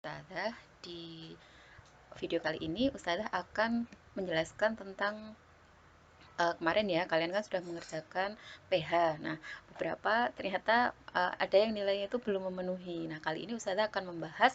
Ustazah. Di video kali ini Ustazah akan menjelaskan tentang kemarin ya, kalian kan sudah mengerjakan PH. Nah, beberapa ternyata ada yang nilainya itu belum memenuhi. Nah, kali ini Ustazah akan membahas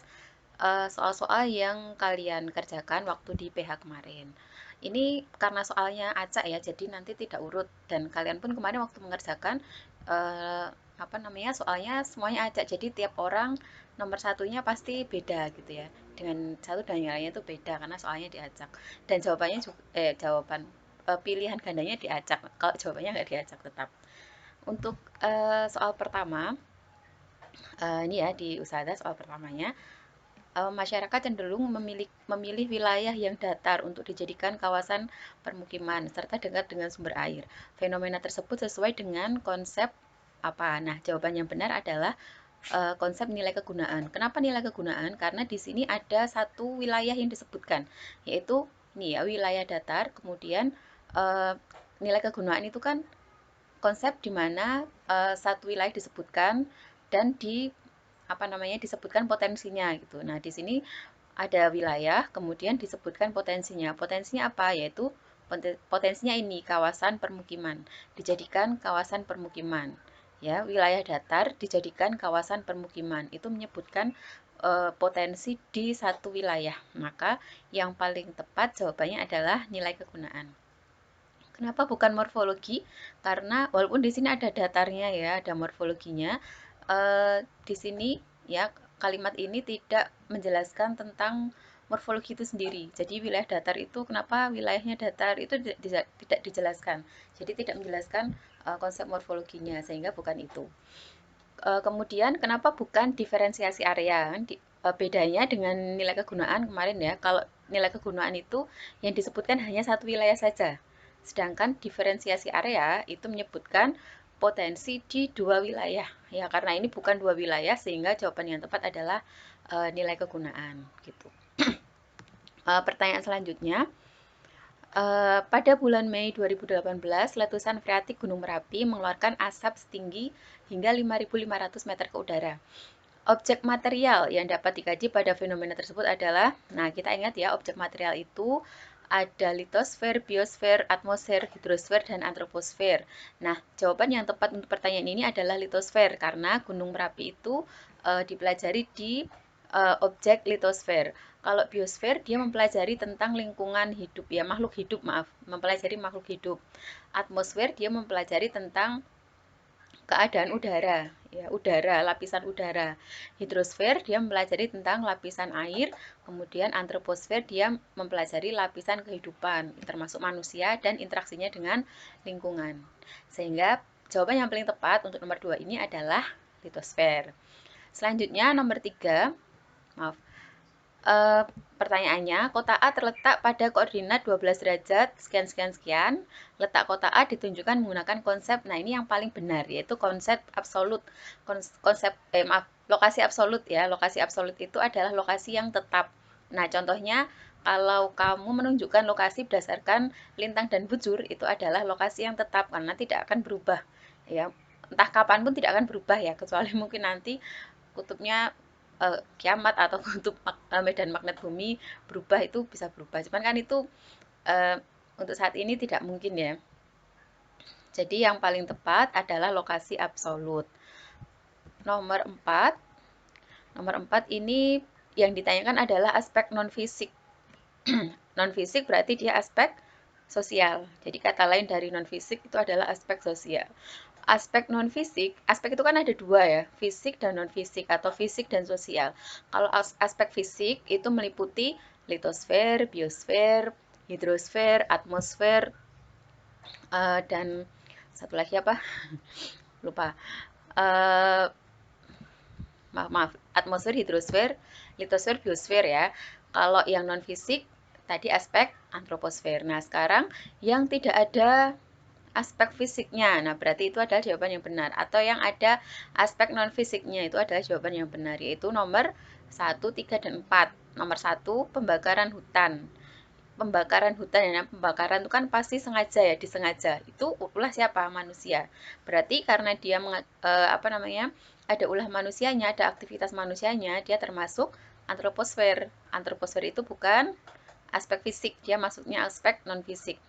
soal-soal yang kalian kerjakan waktu di PH kemarin. Ini karena soalnya acak ya, jadi nanti tidak urut. Dan kalian pun kemarin waktu mengerjakan eh, apa namanya soalnya semuanya acak. Jadi tiap orang nomor satunya pasti beda gitu ya. Dengan satu dan yang lainnya itu beda karena soalnya diacak. Dan jawabannya juga, jawaban pilihan gandanya diacak. Kalau jawabannya nggak diacak tetap. Untuk soal pertama, ini ya di Ustazah soal pertamanya masyarakat cenderung memilih wilayah yang datar untuk dijadikan kawasan permukiman serta dekat dengan sumber air. Fenomena tersebut sesuai dengan konsep apa? Nah, jawaban yang benar adalah konsep nilai kegunaan. Kenapa nilai kegunaan? Karena di sini ada satu wilayah yang disebutkan, yaitu ini ya wilayah datar. Kemudian nilai kegunaan itu kan konsep di mana satu wilayah disebutkan dan di apa namanya disebutkan potensinya gitu. Nah, di sini ada wilayah, kemudian disebutkan potensinya. Potensinya apa? Yaitu potensinya ini kawasan permukiman, dijadikan kawasan permukiman. Ya, wilayah datar dijadikan kawasan permukiman. Itu menyebutkan potensi di satu wilayah. Maka yang paling tepat jawabannya adalah nilai kegunaan. Kenapa bukan morfologi? Karena walaupun di sini ada datarnya ya, ada morfologinya, di sini ya kalimat ini tidak menjelaskan tentang morfologi itu sendiri. Jadi wilayah datar itu kenapa wilayahnya datar itu tidak dijelaskan. Jadi tidak menjelaskan konsep morfologinya sehingga bukan itu. Kemudian kenapa bukan diferensiasi area? Bedanya dengan nilai kegunaan kemarin ya. Kalau nilai kegunaan itu yang disebutkan hanya satu wilayah saja. Sedangkan diferensiasi area itu menyebutkan potensi di dua wilayah. Ya, karena ini bukan dua wilayah sehingga jawaban yang tepat adalah nilai kegunaan gitu. Pertanyaan selanjutnya, pada bulan Mei 2018, letusan freatik Gunung Merapi mengeluarkan asap setinggi hingga 5.500 meter ke udara. Objek material yang dapat dikaji pada fenomena tersebut adalah, nah kita ingat ya, objek material itu ada litosfer, biosfer, atmosfer, hidrosfer, dan antroposfer. Nah, jawaban yang tepat untuk pertanyaan ini adalah litosfer, karena Gunung Merapi itu dipelajari di objek litosfer. Kalau biosfer, dia mempelajari tentang lingkungan hidup, ya makhluk hidup, maaf, mempelajari makhluk hidup. Atmosfer, dia mempelajari tentang keadaan udara, ya udara, lapisan udara. Hidrosfer dia mempelajari tentang lapisan air, kemudian antroposfer dia mempelajari lapisan kehidupan, termasuk manusia dan interaksinya dengan lingkungan. Sehingga jawaban yang paling tepat untuk nomor 2 ini adalah litosfer. Selanjutnya nomor 3, maaf. Uh, Pertanyaannya, kota A terletak pada koordinat 12 derajat, sekian, sekian, sekian. Letak kota A ditunjukkan menggunakan konsep, nah ini yang paling benar, yaitu konsep absolut. Lokasi absolut ya. Lokasi absolut itu adalah lokasi yang tetap. Nah, contohnya, kalau kamu menunjukkan lokasi berdasarkan lintang dan bujur, itu adalah lokasi yang tetap, karena tidak akan berubah. Ya, entah kapanpun tidak akan berubah ya, kecuali mungkin nanti kutubnya kiamat atau kutub medan magnet bumi berubah, itu bisa berubah. Cuman kan itu untuk saat ini tidak mungkin ya. Jadi yang paling tepat adalah lokasi absolut. Nomor 4. Nomor 4 ini yang ditanyakan adalah aspek non-fisik. Non-fisik berarti dia aspek sosial. Jadi kata lain dari non-fisik itu adalah aspek sosial. Aspek non-fisik, aspek itu kan ada dua ya, fisik dan non-fisik atau fisik dan sosial. Kalau aspek fisik itu meliputi litosfer, biosfer, hidrosfer, atmosfer, dan satu lagi apa? Lupa. Maaf, atmosfer, hidrosfer, litosfer, biosfer ya. Kalau yang non-fisik tadi aspek antroposfer. Nah, sekarang yang tidak ada aspek fisiknya. Nah, berarti itu adalah jawaban yang benar. Atau yang ada aspek non-fisiknya itu adalah jawaban yang benar, yaitu nomor 1, 3, dan 4. Nomor 1, pembakaran hutan. Pembakaran hutan, ya, pembakaran itu kan pasti sengaja ya, disengaja. Itu ulah siapa? Manusia. Berarti karena dia ada ulah manusianya, ada aktivitas manusianya, dia termasuk antroposfer. Antroposfer itu bukan aspek fisik, dia maksudnya aspek non-fisik.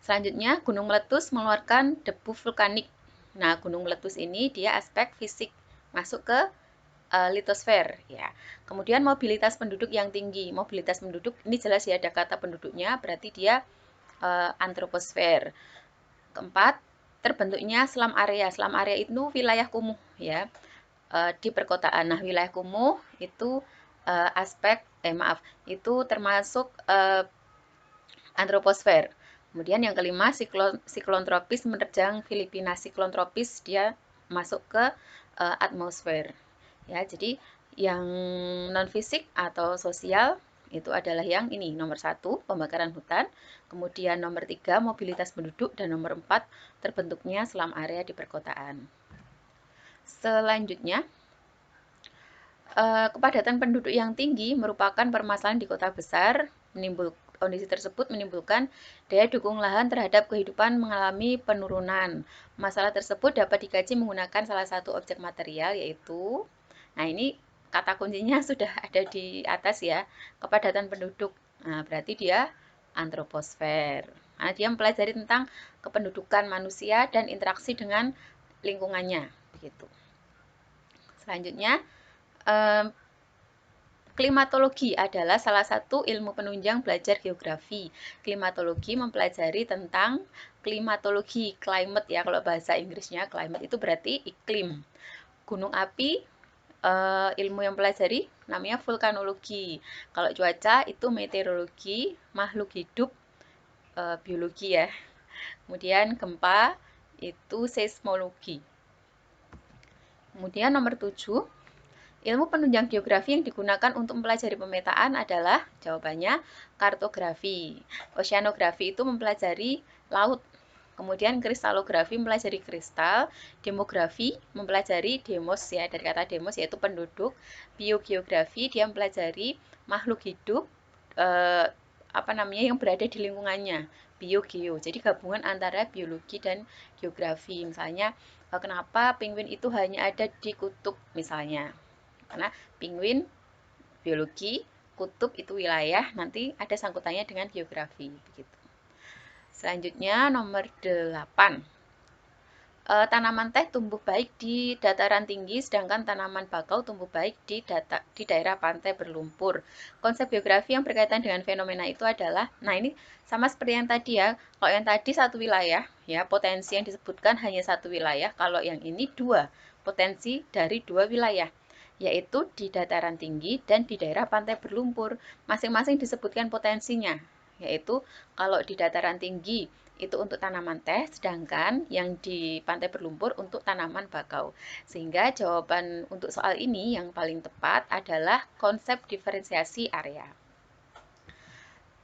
Selanjutnya, gunung meletus mengeluarkan debu vulkanik. Nah, gunung meletus ini dia aspek fisik, masuk ke litosfer ya. Kemudian mobilitas penduduk yang tinggi. Mobilitas penduduk ini jelas ya, ada kata penduduknya, berarti dia antroposfer. Keempat, terbentuknya slum area. Slum area itu wilayah kumuh ya, di perkotaan. Nah, wilayah kumuh itu itu termasuk antroposfer. Kemudian yang kelima, siklon tropis menerjang Filipina. Siklon tropis dia masuk ke atmosfer. Ya, jadi yang non fisik atau sosial itu adalah yang ini, nomor 1 pembakaran hutan, kemudian nomor 3 mobilitas penduduk, dan nomor 4 terbentuknya slum area di perkotaan. Selanjutnya, kepadatan penduduk yang tinggi merupakan permasalahan di kota besar. Kondisi tersebut menimbulkan daya dukung lahan terhadap kehidupan mengalami penurunan. Masalah tersebut dapat dikaji menggunakan salah satu objek material, yaitu, nah ini kata kuncinya sudah ada di atas ya, kepadatan penduduk. Nah, berarti dia antroposfer. Nah, dia mempelajari tentang kependudukan manusia dan interaksi dengan lingkungannya. Begitu. Selanjutnya, klimatologi adalah salah satu ilmu penunjang belajar geografi. Klimatologi mempelajari tentang klimatologi, climate ya, kalau bahasa Inggrisnya climate itu berarti iklim. Gunung api, ilmu yang pelajari namanya vulkanologi. Kalau cuaca itu meteorologi, makhluk hidup, biologi ya. Kemudian gempa itu seismologi. Kemudian nomor 7, ilmu penunjang geografi yang digunakan untuk mempelajari pemetaan adalah jawabannya kartografi. Oceanografi itu mempelajari laut. Kemudian kristalografi mempelajari kristal, demografi mempelajari demos ya, dari kata demos yaitu penduduk. Biogeografi dia mempelajari makhluk hidup yang berada di lingkungannya. Biogeo. Jadi gabungan antara biologi dan geografi. Misalnya kenapa penguin itu hanya ada di kutub misalnya. Karena penguin biologi, kutub itu wilayah, nanti ada sangkutannya dengan geografi begitu. Selanjutnya nomor 8. Tanaman teh tumbuh baik di dataran tinggi, sedangkan tanaman bakau tumbuh baik di daerah pantai berlumpur. Konsep geografi yang berkaitan dengan fenomena itu adalah, nah ini sama seperti yang tadi ya, kalau yang tadi satu wilayah, ya potensi yang disebutkan hanya satu wilayah, kalau yang ini dua, potensi dari dua wilayah, yaitu di dataran tinggi dan di daerah pantai berlumpur. Masing-masing disebutkan potensinya, yaitu kalau di dataran tinggi itu untuk tanaman teh, sedangkan yang di pantai berlumpur untuk tanaman bakau. Sehingga jawaban untuk soal ini yang paling tepat adalah konsep diferensiasi area.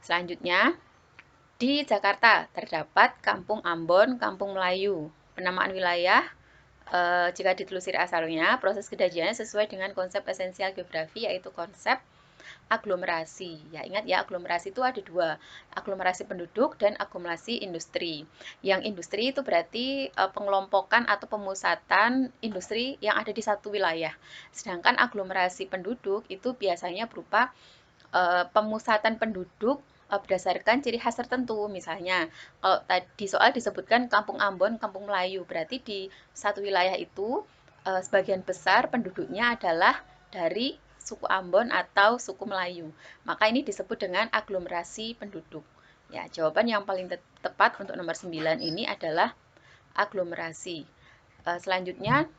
Selanjutnya, di Jakarta terdapat Kampung Ambon, Kampung Melayu. Penamaan wilayah jika ditelusuri asalnya, proses kejadiannya sesuai dengan konsep esensial geografi, yaitu konsep aglomerasi. Ya, ingat ya, aglomerasi itu ada dua, aglomerasi penduduk dan aglomerasi industri. Yang industri itu berarti pengelompokan atau pemusatan industri yang ada di satu wilayah. Sedangkan aglomerasi penduduk itu biasanya berupa pemusatan penduduk berdasarkan ciri khas tertentu. Misalnya, kalau tadi soal disebutkan Kampung Ambon, Kampung Melayu, berarti di satu wilayah itu sebagian besar penduduknya adalah dari suku Ambon atau suku Melayu. Maka ini disebut dengan aglomerasi penduduk. Ya, jawaban yang paling tepat untuk nomor 9 ini adalah aglomerasi. Selanjutnya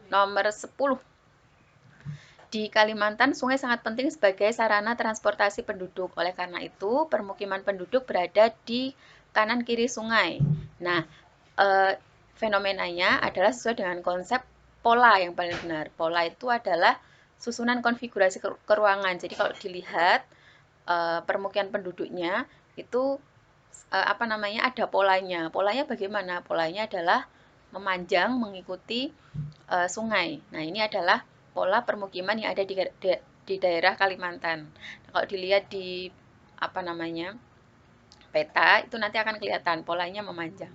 nomor 10. Di Kalimantan, sungai sangat penting sebagai sarana transportasi penduduk. Oleh karena itu, permukiman penduduk berada di kanan kiri sungai. Nah, fenomenanya adalah sesuai dengan konsep pola yang paling benar. Pola itu adalah susunan konfigurasi keruangan. Jadi kalau dilihat permukiman penduduknya itu ada polanya. Polanya bagaimana? Polanya adalah memanjang mengikuti sungai. Nah, ini adalah pola permukiman yang ada di daerah Kalimantan. Nah, kalau dilihat di peta itu nanti akan kelihatan polanya memanjang.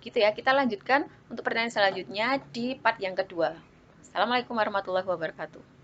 Gitu ya, kita lanjutkan untuk pertanyaan selanjutnya di part yang kedua. Assalamualaikum warahmatullahi wabarakatuh.